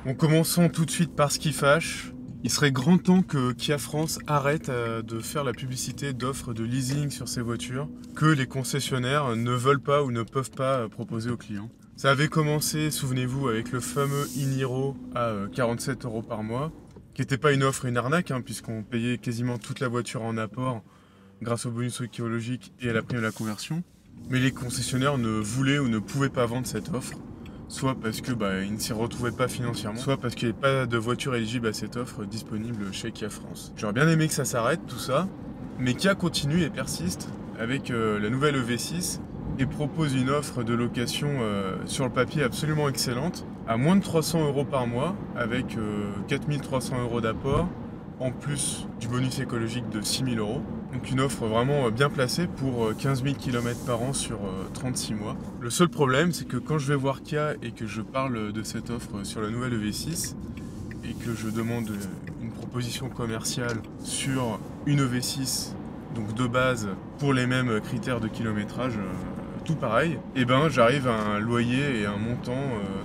Bon, commençons tout de suite par ce qui fâche. Il serait grand temps que Kia France arrête de faire la publicité d'offres de leasing sur ses voitures que les concessionnaires ne veulent pas ou ne peuvent pas proposer aux clients. Ça avait commencé, souvenez-vous, avec le fameux Iniro à 47 € par mois, qui n'était pas une offre, une arnaque, puisqu'on payait quasiment toute la voiture en apport grâce au bonus écologique et à la prime à la conversion. Mais les concessionnaires ne voulaient ou ne pouvaient pas vendre cette offre. Soit parce que ils ne s'y retrouvaient pas financièrement, soit parce qu'il n'y avait pas de voiture éligible à cette offre disponible chez Kia France. J'aurais bien aimé que ça s'arrête tout ça, mais Kia continue et persiste avec la nouvelle EV6 et propose une offre de location sur le papier absolument excellente, à moins de 300 € par mois, avec 4300 € d'apport, en plus du bonus écologique de 6000 €. Donc une offre vraiment bien placée pour 15 000 km par an sur 36 mois. Le seul problème, c'est que quand je vais voir Kia et que je parle de cette offre sur la nouvelle EV6 et que je demande une proposition commerciale sur une EV6, donc de base pour les mêmes critères de kilométrage, tout pareil, et j'arrive à un loyer et un montant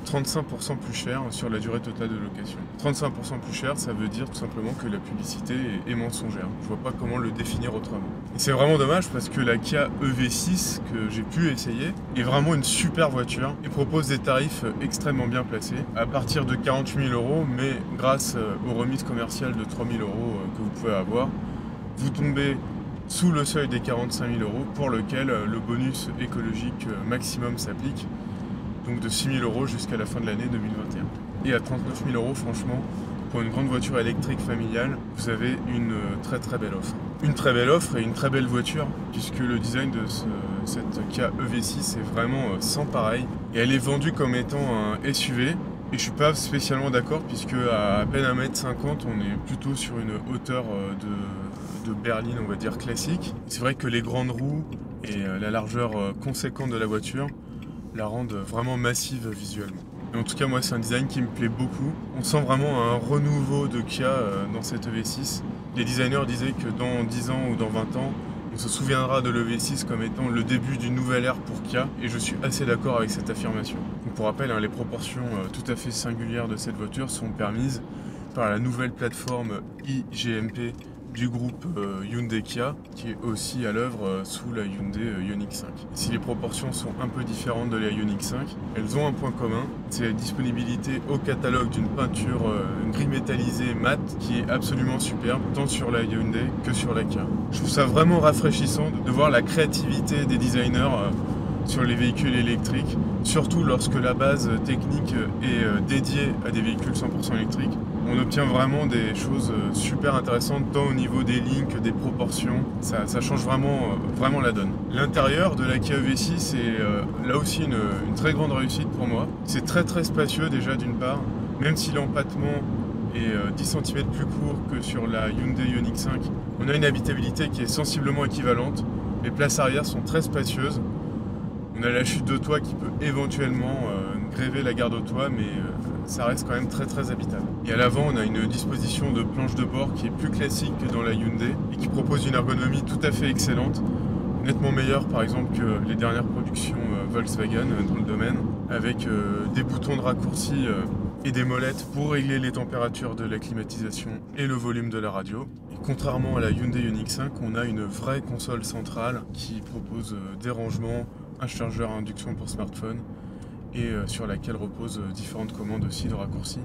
35% plus cher sur la durée totale de location. 35% plus cher, ça veut dire tout simplement que la publicité est mensongère. Je vois pas comment le définir autrement. Et c'est vraiment dommage parce que la Kia EV6 que j'ai pu essayer est vraiment une super voiture et propose des tarifs extrêmement bien placés, à partir de 48 000 €, mais grâce aux remises commerciales de 3 000 € que vous pouvez avoir, vous tombez sous le seuil des 45 000 € pour lequel le bonus écologique maximum s'applique, donc de 6 000 € jusqu'à la fin de l'année 2021. Et à 39 000 €, franchement, pour une grande voiture électrique familiale, vous avez une très très belle offre. Une très belle offre et une très belle voiture, puisque le design de cette Kia EV6 est vraiment sans pareil. Et elle est vendue comme étant un SUV, et je suis pas spécialement d'accord, puisque à peine 1,50 m, on est plutôt sur une hauteur de berline, on va dire classique. C'est vrai que les grandes roues et la largeur conséquente de la voiture la rendent vraiment massive visuellement. Et en tout cas, moi, c'est un design qui me plaît beaucoup. On sent vraiment un renouveau de Kia dans cette EV6. Les designers disaient que dans 10 ans ou dans 20 ans, on se souviendra de l'EV6 comme étant le début d'une nouvelle ère pour Kia, et je suis assez d'accord avec cette affirmation. Donc pour rappel, les proportions tout à fait singulières de cette voiture sont permises par la nouvelle plateforme iGMP du groupe Hyundai Kia, qui est aussi à l'œuvre sous la Hyundai Ioniq 5. Si les proportions sont un peu différentes de la Ioniq 5, elles ont un point commun, c'est la disponibilité au catalogue d'une peinture gris métallisé mat qui est absolument superbe, tant sur la Hyundai que sur la Kia. Je trouve ça vraiment rafraîchissant de voir la créativité des designers sur les véhicules électriques, surtout lorsque la base technique est dédiée à des véhicules 100% électriques. On obtient vraiment des choses super intéressantes, tant au niveau des lignes que des proportions. Ça change vraiment la donne. L'intérieur de la Kia EV6 est là aussi une très grande réussite pour moi. C'est très très spacieux déjà d'une part, même si l'empattement est 10 cm plus court que sur la Hyundai Ioniq 5. On a une habitabilité qui est sensiblement équivalente. Les places arrière sont très spacieuses. On a la chute de toit qui peut éventuellement gréver la garde au toit, mais ça reste quand même très très habitable. Et à l'avant, on a une disposition de planche de bord qui est plus classique que dans la Hyundai et qui propose une ergonomie tout à fait excellente, nettement meilleure par exemple que les dernières productions Volkswagen dans le domaine, avec des boutons de raccourci et des molettes pour régler les températures de la climatisation et le volume de la radio. Et contrairement à la Hyundai Ioniq 5, on a une vraie console centrale qui propose des rangements, un chargeur à induction pour smartphone et sur laquelle reposent différentes commandes aussi de raccourcis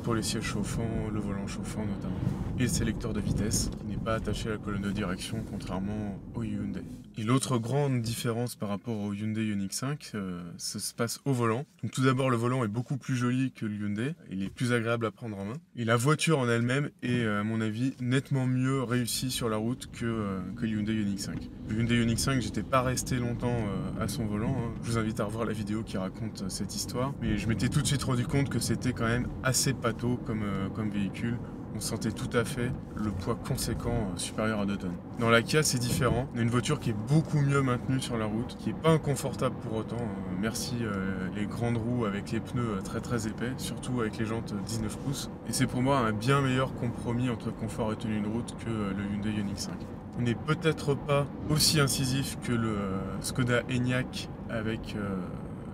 pour les sièges chauffants, le volant chauffant notamment, et le sélecteur de vitesse qui n'est pas attaché à la colonne de direction contrairement au Hyundai. Et l'autre grande différence par rapport au Hyundai Ioniq 5, ça se passe au volant. Donc tout d'abord, le volant est beaucoup plus joli que le Hyundai, il est plus agréable à prendre en main. Et la voiture en elle-même est, à mon avis, nettement mieux réussie sur la route que le Hyundai Ioniq 5. Le Hyundai Ioniq 5, j'étais pas resté longtemps à son volant. Je vous invite à revoir la vidéo qui raconte cette histoire. Mais je m'étais tout de suite rendu compte que c'était quand même assez pâteau comme véhicule. On sentait tout à fait le poids conséquent supérieur à 2 tonnes. Dans la Kia, c'est différent. On a une voiture qui est beaucoup mieux maintenue sur la route, qui n'est pas inconfortable pour autant. Merci les grandes roues avec les pneus très très épais, surtout avec les jantes 19 pouces. Et c'est pour moi un bien meilleur compromis entre confort et tenue de route que le Hyundai Ioniq 5. On n'est peut-être pas aussi incisif que le Skoda Enyaq avec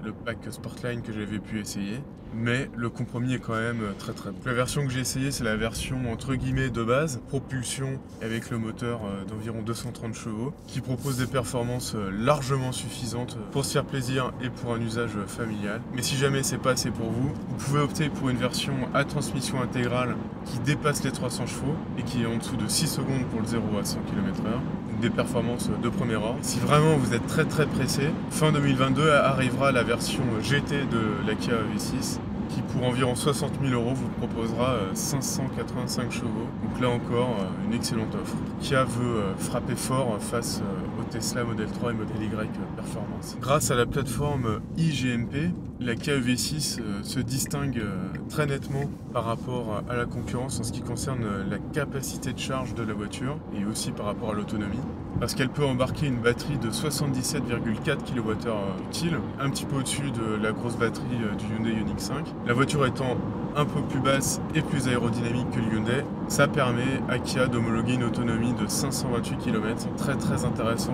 le pack Sportline que j'avais pu essayer. Mais le compromis est quand même très très bon. La version que j'ai essayée, c'est la version entre guillemets de base, propulsion avec le moteur d'environ 230 chevaux, qui propose des performances largement suffisantes pour se faire plaisir et pour un usage familial. Mais si jamais c'est pas assez pour vous, vous pouvez opter pour une version à transmission intégrale qui dépasse les 300 chevaux et qui est en dessous de 6 secondes pour le 0 à 100 km/h. Des performances de premier ordre. Si vraiment vous êtes très pressé, fin 2022 arrivera la version GT de la Kia EV6 qui pour environ 60 000 € vous proposera 585 chevaux. Donc là encore, une excellente offre. Kia veut frapper fort face au Tesla Model 3 et Model Y Performance. Grâce à la plateforme iGMP, la Kia EV6 se distingue très nettement par rapport à la concurrence en ce qui concerne la capacité de charge de la voiture et aussi par rapport à l'autonomie. Parce qu'elle peut embarquer une batterie de 77,4 kWh utile, un petit peu au-dessus de la grosse batterie du Hyundai Ioniq 5. La voiture étant un peu plus basse et plus aérodynamique que le Hyundai, ça permet à Kia d'homologuer une autonomie de 528 km. Très intéressant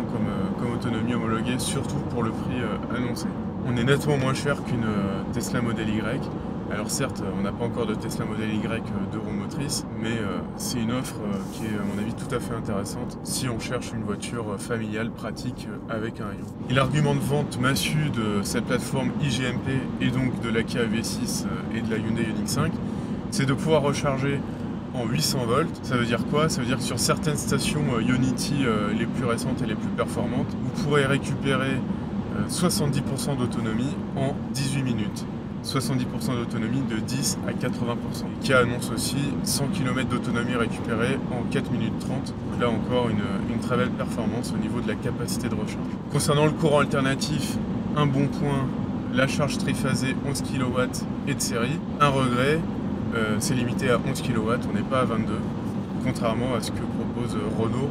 comme autonomie homologuée, surtout pour le prix annoncé. On est nettement moins cher qu'une Tesla Model Y. Alors certes, on n'a pas encore de Tesla Model Y de roue motrice, mais c'est une offre qui est à mon avis tout à fait intéressante si on cherche une voiture familiale, pratique, avec un rayon. Et l'argument de vente massu de cette plateforme iGMP et donc de la Kia EV6 et de la Hyundai Ioniq 5, c'est de pouvoir recharger en 800 volts. Ça veut dire quoi? Ça veut dire que sur certaines stations Ionity les plus récentes et les plus performantes, vous pourrez récupérer 70% d'autonomie en 18 minutes. 70% d'autonomie de 10 à 80%. Qui annonce aussi 100 km d'autonomie récupérée en 4 minutes 30. Donc là encore une très belle performance au niveau de la capacité de recharge. Concernant le courant alternatif, un bon point, la charge triphasée 11 kW et de série. Un regret, c'est limité à 11 kW, on n'est pas à 22, contrairement à ce que propose Renault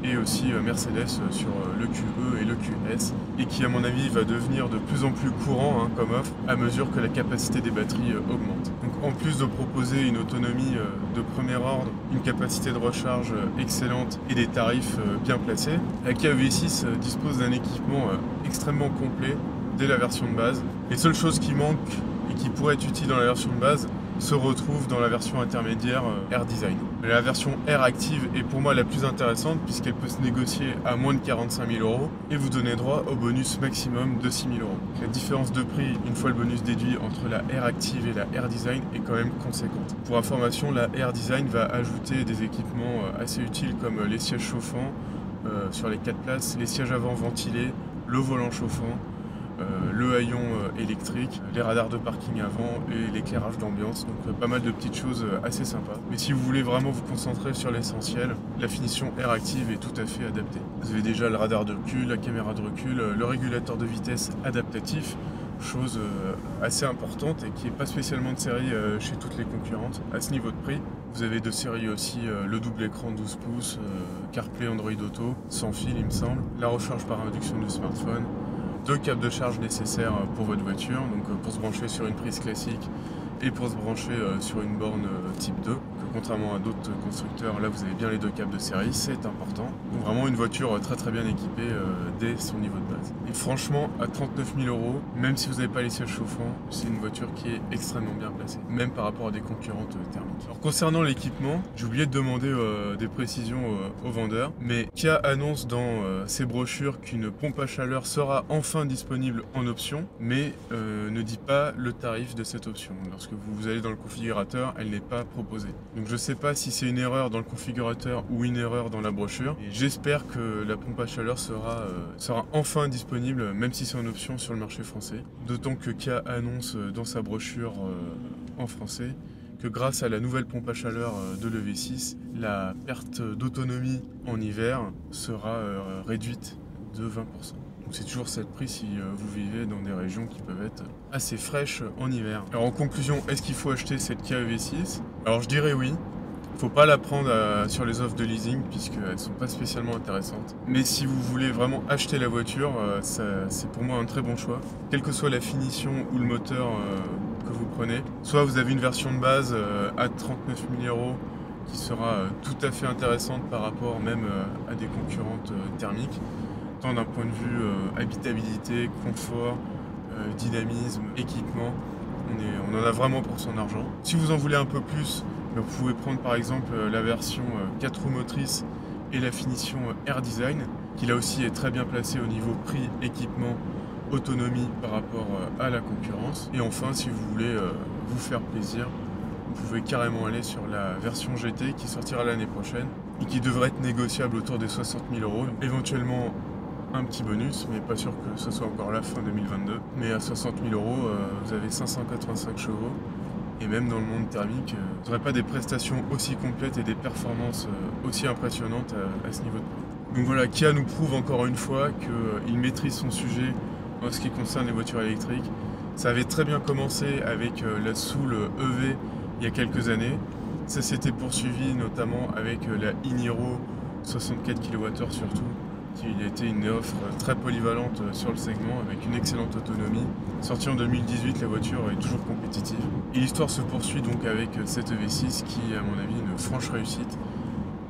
et aussi Mercedes sur le QE et le QS, et qui à mon avis va devenir de plus en plus courant comme offre à mesure que la capacité des batteries augmente. Donc en plus de proposer une autonomie de premier ordre, une capacité de recharge excellente et des tarifs bien placés, la Kia EV6 dispose d'un équipement extrêmement complet dès la version de base. Les seules choses qui manquent et qui pourraient être utiles dans la version de base se retrouve dans la version intermédiaire Air Design. La version Air Active est pour moi la plus intéressante puisqu'elle peut se négocier à moins de 45 000 € et vous donner droit au bonus maximum de 6 000 €. La différence de prix, une fois le bonus déduit, entre la Air Active et la Air Design est quand même conséquente. Pour information, la Air Design va ajouter des équipements assez utiles comme les sièges chauffants sur les 4 places, les sièges avant ventilés, le volant chauffant, le haillon électrique, les radars de parking avant et l'éclairage d'ambiance, donc pas mal de petites choses assez sympas. Mais si vous voulez vraiment vous concentrer sur l'essentiel, la finition Air Active est tout à fait adaptée. Vous avez déjà le radar de recul, la caméra de recul, le régulateur de vitesse adaptatif, chose assez importante et qui n'est pas spécialement de série chez toutes les concurrentes à ce niveau de prix. Vous avez de série aussi le double écran 12 pouces, CarPlay Android Auto, sans fil il me semble, la recharge par induction du smartphone, 2 câbles de charge nécessaires pour votre voiture, donc pour se brancher sur une prise classique et pour se brancher sur une borne type 2. Contrairement à d'autres constructeurs, là vous avez bien les 2 câbles de série, c'est important. Donc vraiment une voiture très bien équipée dès son niveau de base. Et franchement, à 39 000 €, même si vous n'avez pas les sièges chauffants, c'est une voiture qui est extrêmement bien placée, même par rapport à des concurrentes thermiques. Alors concernant l'équipement, j'ai oublié de demander des précisions aux vendeurs, mais Kia annonce dans ses brochures qu'une pompe à chaleur sera enfin disponible en option, mais ne dit pas le tarif de cette option. Lorsque vous allez dans le configurateur, elle n'est pas proposée. Donc je ne sais pas si c'est une erreur dans le configurateur ou une erreur dans la brochure. Et j'espère que la pompe à chaleur sera enfin disponible, même si c'est en option sur le marché français. D'autant que Kia annonce dans sa brochure en français que grâce à la nouvelle pompe à chaleur de l'EV6, la perte d'autonomie en hiver sera réduite de 20%. Donc c'est toujours ça le prix si vous vivez dans des régions qui peuvent être assez fraîches en hiver. Alors en conclusion, est-ce qu'il faut acheter cette Kia EV6? Alors je dirais oui. Faut pas la prendre sur les offres de leasing puisqu'elles sont pas spécialement intéressantes. Mais si vous voulez vraiment acheter la voiture, c'est pour moi un très bon choix. Quelle que soit la finition ou le moteur que vous prenez. Soit vous avez une version de base à 39 000 € qui sera tout à fait intéressante par rapport même à des concurrentes thermiques. Tant d'un point de vue habitabilité, confort, dynamisme, équipement. On en a vraiment pour son argent. Si vous en voulez un peu plus, vous pouvez prendre par exemple la version 4 roues motrices et la finition Air Design, qui là aussi est très bien placée au niveau prix, équipement, autonomie par rapport à la concurrence. Et enfin, si vous voulez vous faire plaisir, vous pouvez carrément aller sur la version GT qui sortira l'année prochaine et qui devrait être négociable autour des 60 000 €. Éventuellement un petit bonus, mais pas sûr que ce soit encore là fin 2022. Mais à 60 000 €, vous avez 585 chevaux. Et même dans le monde thermique, vous n'aurez pas des prestations aussi complètes et des performances aussi impressionnantes à ce niveau de prix. Donc voilà, Kia nous prouve encore une fois qu'il maîtrise son sujet en ce qui concerne les voitures électriques. Ça avait très bien commencé avec la Soul EV il y a quelques années. Ça s'était poursuivi notamment avec la e-Niro 64 kWh surtout, qui a été une offre très polyvalente sur le segment avec une excellente autonomie. Sortie en 2018, la voiture est toujours compétitive. Et l'histoire se poursuit donc avec cette EV6 qui est à mon avis une franche réussite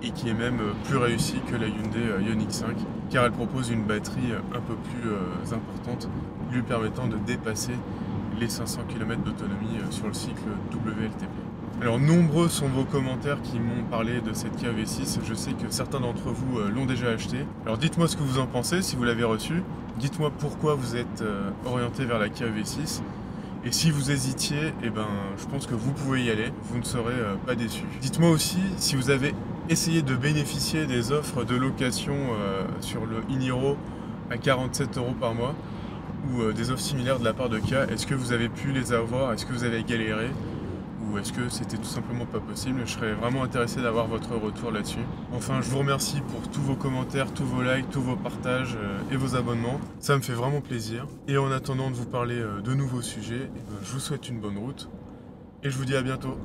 et qui est même plus réussie que la Hyundai Ioniq 5 car elle propose une batterie un peu plus importante lui permettant de dépasser les 500 km d'autonomie sur le cycle WLTP. Alors nombreux sont vos commentaires qui m'ont parlé de cette Kia EV6, je sais que certains d'entre vous l'ont déjà acheté. Alors dites-moi ce que vous en pensez si vous l'avez reçu, dites-moi pourquoi vous êtes orienté vers la Kia EV6 et si vous hésitiez, je pense que vous pouvez y aller, vous ne serez pas déçus. Dites-moi aussi si vous avez essayé de bénéficier des offres de location sur le e-Niro à 47 € par mois ou des offres similaires de la part de Kia, est-ce que vous avez pu les avoir, est-ce que vous avez galéré? Ou est-ce que c'était tout simplement pas possible? Je serais vraiment intéressé d'avoir votre retour là-dessus. Enfin, je vous remercie pour tous vos commentaires, tous vos likes, tous vos partages et vos abonnements. Ça me fait vraiment plaisir. Et en attendant de vous parler de nouveaux sujets, je vous souhaite une bonne route et je vous dis à bientôt.